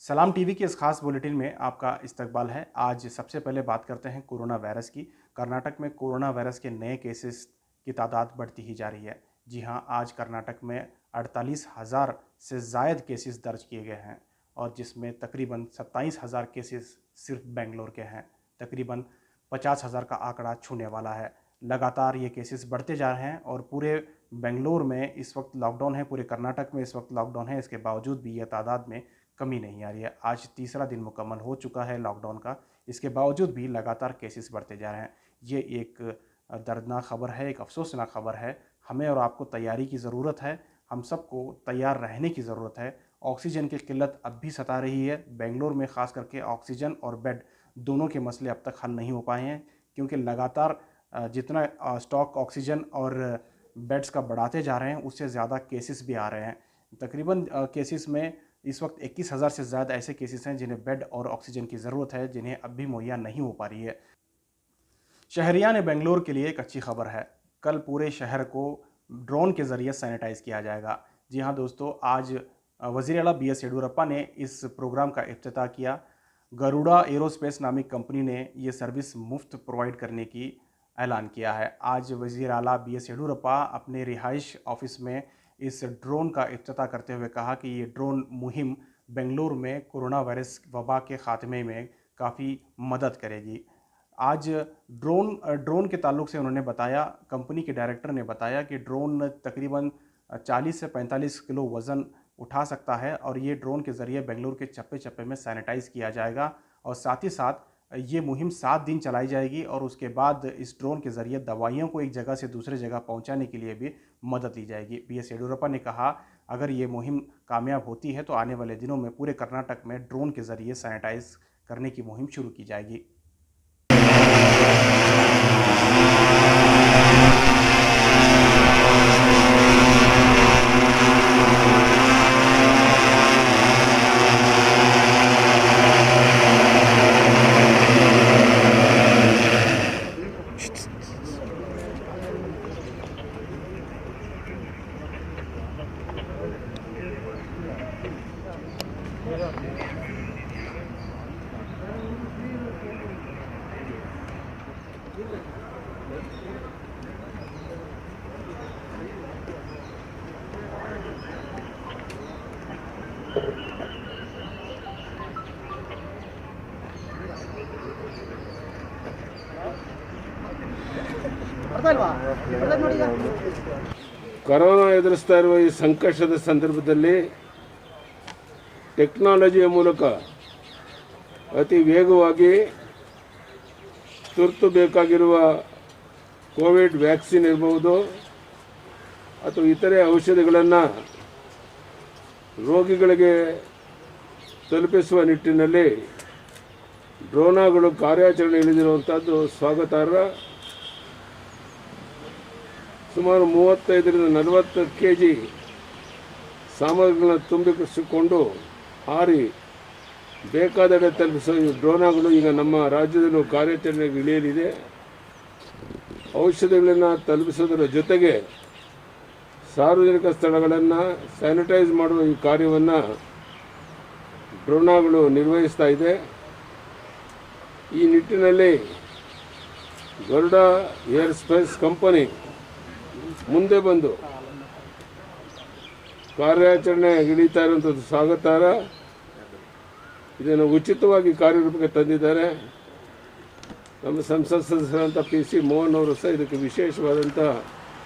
सलाम टीवी के इस खास बुलेटिन में आपका इस्तकबाल है। आज सबसे पहले बात करते हैं कोरोना वायरस की। कर्नाटक में कोरोना वायरस के नए केसेस की तादाद बढ़ती ही जा रही है। जी हां, आज कर्नाटक में 48,000 से ज़ायद केसेस दर्ज किए गए हैं और जिसमें तकरीबन 27,000 केसेस सिर्फ बेंगलोर के हैं। तकरीबन 50,000 का आंकड़ा छूने वाला है। लगातार ये केसेस बढ़ते जा रहे हैं और पूरे बेंगलोर में इस वक्त लॉकडाउन है, पूरे कर्नाटक में इस वक्त लॉकडाउन है। इसके बावजूद भी यह तादाद में कमी नहीं आ रही है। आज तीसरा दिन मुकम्मल हो चुका है लॉकडाउन का। इसके बावजूद भी लगातार केसेस बढ़ते जा रहे हैं। ये एक दर्दनाक खबर है, एक अफसोसनाक खबर है। हमें और आपको तैयारी की ज़रूरत है। हम सबको तैयार रहने की ज़रूरत है। ऑक्सीजन की किल्लत अब भी सता रही है। बेंगलोर में ख़ास करके ऑक्सीजन और बेड दोनों के मसले अब तक हल नहीं हो पाए हैं, क्योंकि लगातार जितना स्टॉक ऑक्सीजन और बेड्स का बढ़ाते जा रहे हैं, उससे ज़्यादा केसेस भी आ रहे हैं। तकरीबन केसेस में इस वक्त 21,000 से ज़्यादा ऐसे केसेस हैं जिन्हें बेड और ऑक्सीजन की ज़रूरत है, जिन्हें अब भी मुहैया नहीं हो पा रही है। शहरियान ने बेंगलोर के लिए एक अच्छी खबर है। कल पूरे शहर को ड्रोन के ज़रिए सैनिटाइज़ किया जाएगा। जी हाँ दोस्तों, आज वज़ीर आला BS येडियुरप्पा ने इस प्रोग्राम का इफ्तिताह किया। गरुड़ा एरोस्पेस नामिक कंपनी ने ये सर्विस मुफ्त प्रोवाइड करने की ऐलान किया है। आज वज़ीर आला BS येडियुरप्पा अपने रिहाइश ऑफिस में इस ड्रोन का इफ्तिताह करते हुए कहा कि ये ड्रोन मुहिम बेंगलुरु में कोरोना वायरस वबा के ख़ात्मे में काफ़ी मदद करेगी। आज ड्रोन के ताल्लुक से उन्होंने बताया, कंपनी के डायरेक्टर ने बताया कि ड्रोन तकरीबन 40 से 45 किलो वज़न उठा सकता है और ये ड्रोन के ज़रिए बेंगलुरु के चप्पे-चप्पे में सैनिटाइज़ किया जाएगा और साथ ही साथ ये मुहिम 7 दिन चलाई जाएगी और उसके बाद इस ड्रोन के ज़रिए दवाइयों को एक जगह से दूसरे जगह पहुंचाने के लिए भी मदद ली जाएगी। BS येडियुरप्पा ने कहा, अगर ये मुहिम कामयाब होती है तो आने वाले दिनों में पूरे कर्नाटक में ड्रोन के ज़रिए सैनिटाइज़ करने की मुहिम शुरू की जाएगी। ಕೊರೋನಾ ಎದುರಿಸ್ತಾ ಇರುವ ಈ ಸಂಕಷ್ಟದ ಸಂದರ್ಭದಲ್ಲಿ ಟೆಕ್ನಾಲಜಿಯ ಮೂಲಕ ಅತಿ ವೇಗವಾಗಿ ತುರ್ತು ಬೇಕಾಗಿರುವ ಕೋವಿಡ್ ವ್ಯಾಕ್ಸಿನ್ ಇರಬಹುದು ಅಥವಾ ಇತರೆ ಔಷಧಿಗಳನ್ನು ರೋಗಿಗಳಿಗೆ ತಲುಪಿಸುವ ನಿಟ್ಟಿನಲ್ಲಿ ಡ್ರೋನ್ಗಳು ಕಾರ್ಯಾಚರಣೆ ಇಳಿದಿರುವಂಥದ್ದು ಸ್ವಾಗತಾರ್ಹ. ಸುಮಾರು 35ರಿಂದ 40 kg ಸಾಮಗ್ರಿಗಳನ್ನು ತುಂಬಿಸಿಕೊಂಡು ಹಾರಿ ಬೇಕಾದೆಡೆ ತಲುಪಿಸುವ ಈ ಡ್ರೋನ್ಗಳು ಈಗ ನಮ್ಮ ರಾಜ್ಯದಲ್ಲೂ ಕಾರ್ಯಾಚರಣೆಗೆ ಇಳಿಯಲಿದೆ. ಔಷಧಿಗಳನ್ನು ತಲುಪಿಸುವುದರ ಜೊತೆಗೆ ಸಾರ್ವಜನಿಕ ಸ್ಥಳಗಳನ್ನು ಸ್ಯಾನಿಟೈಸ್ ಮಾಡುವ ಈ ಕಾರ್ಯವನ್ನು ಡ್ರೋನ್ಗಳು ನಿರ್ವಹಿಸ್ತಾ ಇದೆ. ಈ ನಿಟ್ಟಿನಲ್ಲಿ ಗರುಡಾ ಏರೋಸ್ಪೇಸ್ ಕಂಪನಿ ಮುಂದೆ ಬಂದು ಕಾರ್ಯಾಚರಣೆ ಇಳಿತಾ ಇರುವಂಥದ್ದು ಸ್ವಾಗತಾರ್ಹ. ಇದನ್ನು ಉಚಿತವಾಗಿ ಕಾರ್ಯರೂಪಕ್ಕೆ ತಂದಿದ್ದಾರೆ. ನಮ್ಮ ಸಂಸತ್ ಸದಸ್ಯರಂಥ PC ಮೋಹನ್ ಅವರು ಸಹ ಇದಕ್ಕೆ ವಿಶೇಷವಾದಂಥ